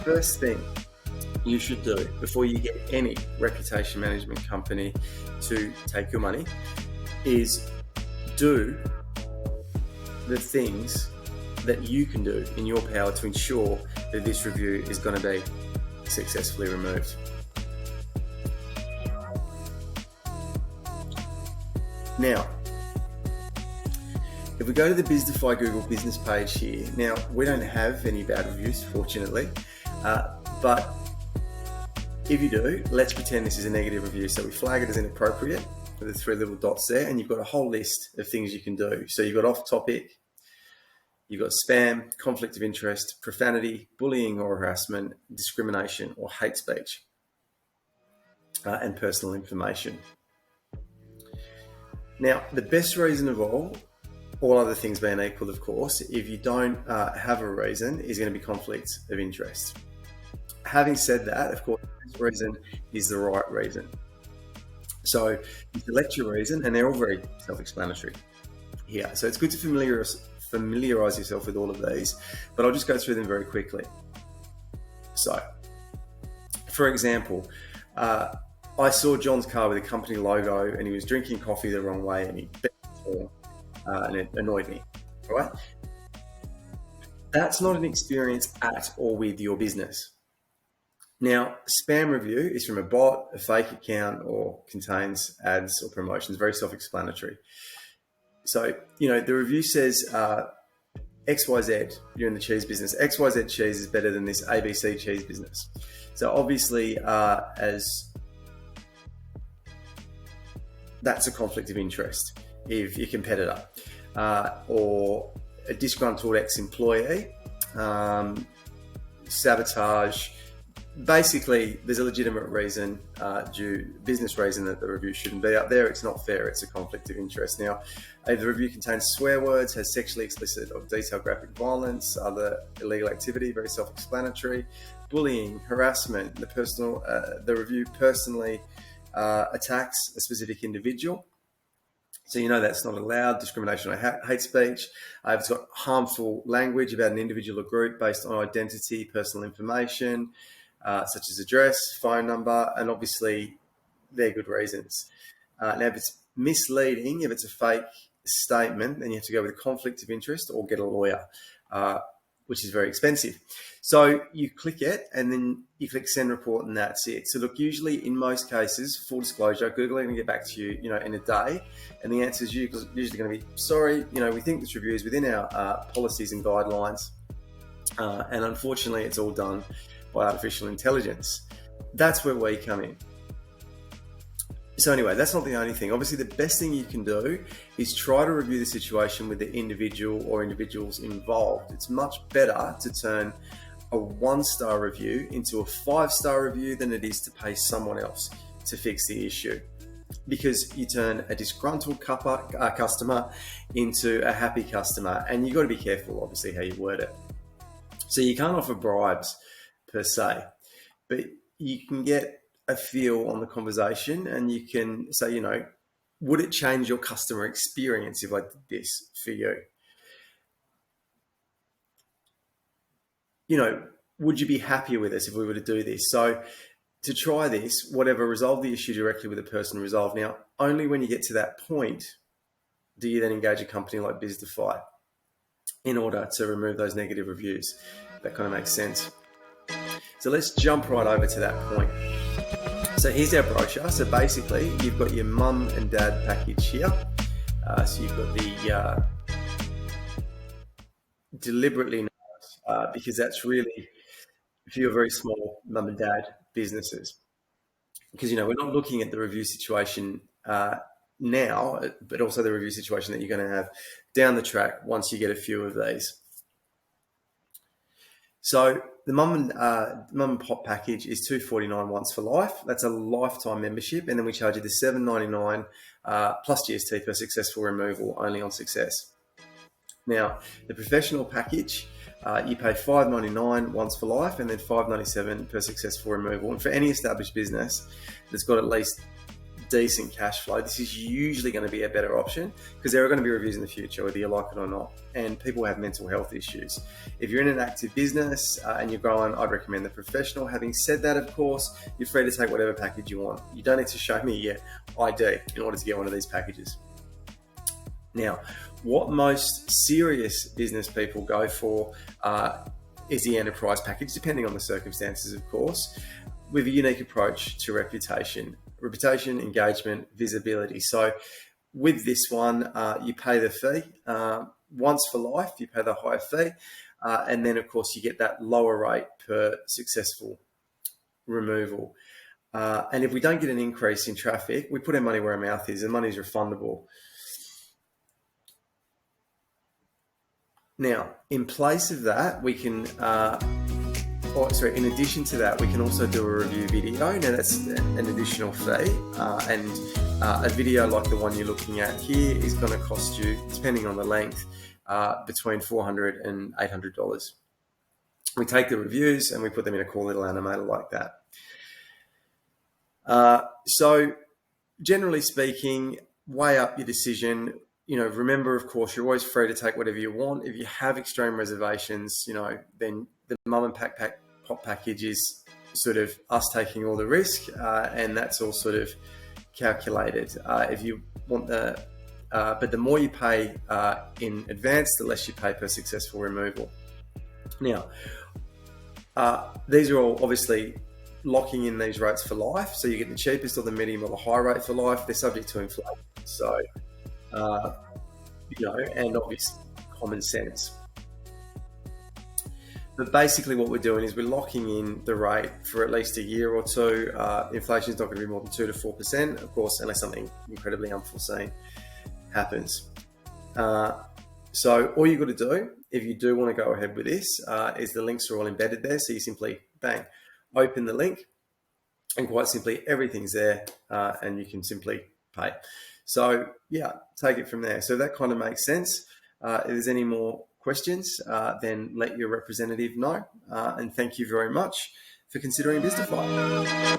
first thing you should do before you get any reputation management company to take your money is do the things that you can do in your power to ensure that this review is going to be successfully removed. Now, if we go to the BizDefy Google business page here, now we don't have any bad reviews, fortunately, but if you do, let's pretend this is a negative review. So we flag it as inappropriate with the 3 little dots there, and you've got a whole list of things you can do. So you've got off topic, you've got spam, conflict of interest, profanity, bullying or harassment, discrimination or hate speech, and personal information. Now, the best reason of all other things being equal, of course, if you don't have a reason, is going to be conflict of interest. Having said that, of course, this reason is the right reason. So you select your reason, and they're all very self-explanatory here. So it's good to familiarize yourself with all of these, but I'll just go through them very quickly. So, for example, I saw John's car with a company logo, and he was drinking coffee the wrong way, and he and it annoyed me. All right? That's not an experience at or with your business. Now, spam review is from a bot, a fake account, or contains ads or promotions. Very self-explanatory. So, the review says XYZ, you're in the cheese business. XYZ cheese is better than this ABC cheese business. So obviously, as that's a conflict of interest if your competitor or a disgruntled ex-employee, sabotage. Basically, there's a legitimate reason, business reason that the review shouldn't be up there. It's not fair. It's a conflict of interest. Now, if the review contains swear words, has sexually explicit or detailed graphic violence, other illegal activity, very self-explanatory, bullying, harassment, the review personally attacks a specific individual, so that's not allowed. Discrimination or hate speech. If it's got harmful language about an individual or group based on identity, personal information, such as address, phone number, and obviously they're good reasons. Now, if it's misleading, if it's a fake statement, then you have to go with a conflict of interest or get a lawyer, which is very expensive. So you click it, and then you click send report, and that's it. So look, usually in most cases, full disclosure, Google are going to get back to you, in a day, and the answer is usually going to be, sorry, we think this review is within our policies and guidelines, and unfortunately, it's all done by artificial intelligence. That's where we come in. So anyway, that's not the only thing. Obviously, the best thing you can do is try to review the situation with the individual or individuals involved. It's much better to turn a 1-star review into a 5-star review than it is to pay someone else to fix the issue, because you turn a disgruntled customer into a happy customer, and you've got to be careful, obviously, how you word it. So you can't offer bribes per se, but you can get a feel on the conversation, and you can say, would it change your customer experience if I did this for you? Would you be happier with us if we were to do this? So to try this, whatever, resolve the issue directly with the person resolved. Now, only when you get to that point do you then engage a company like BizDefy in order to remove those negative reviews. That kind of makes sense. So let's jump right over to that point. So here's our brochure. So basically, you've got your mum and dad package here. So you've got the deliberately nice, because that's really for your very small mum and dad businesses. Because, we're not looking at the review situation now, but also the review situation that you're going to have down the track once you get a few of these. So the mum and pop package is $249 once for life. That's a lifetime membership, and then we charge you the $799 plus GST per successful removal, only on success. Now, the professional package, you pay $599 once for life, and then $597 per successful removal. And for any established business that's got at least decent cash flow, this is usually going to be a better option because there are going to be reviews in the future, whether you like it or not. And people have mental health issues. If you're in an active business and you're growing, I'd recommend the professional. Having said that, of course, you're free to take whatever package you want. You don't need to show me your ID in order to get one of these packages. Now, what most serious business people go for is the enterprise package, depending on the circumstances, of course, with a unique approach to reputation, engagement, visibility. So with this one, you pay the fee once for life, you pay the higher fee, and then of course you get that lower rate per successful removal. And if we don't get an increase in traffic, we put our money where our mouth is, and money is refundable. Now, in place of that, we can, in addition to that, we can also do a review video. Now, that's an additional fee, and a video like the one you're looking at here is going to cost you, depending on the length, between $400 and $800. We take the reviews and we put them in a cool little animator like that. So, generally speaking, weigh up your decision. Remember, of course, you're always free to take whatever you want. If you have extreme reservations, then the mum and pop package is sort of us taking all the risk, and that's all sort of calculated. If you want but the more you pay in advance, the less you pay per successful removal. Now, these are all obviously locking in these rates for life. So you get the cheapest or the medium or the high rate for life. They're subject to inflation. So, and obviously common sense. But basically what we're doing is we're locking in the rate for at least a year or two. Inflation is not going to be more than 2 to 4%, of course, unless something incredibly unforeseen happens. So all you've got to do, if you do want to go ahead with this, is the links are all embedded there. So you simply, bang, open the link, and quite simply everything's there, and you can simply pay. So yeah, take it from there. So that kind of makes sense. If there's any more questions, then let your representative know. And thank you very much for considering Biztify.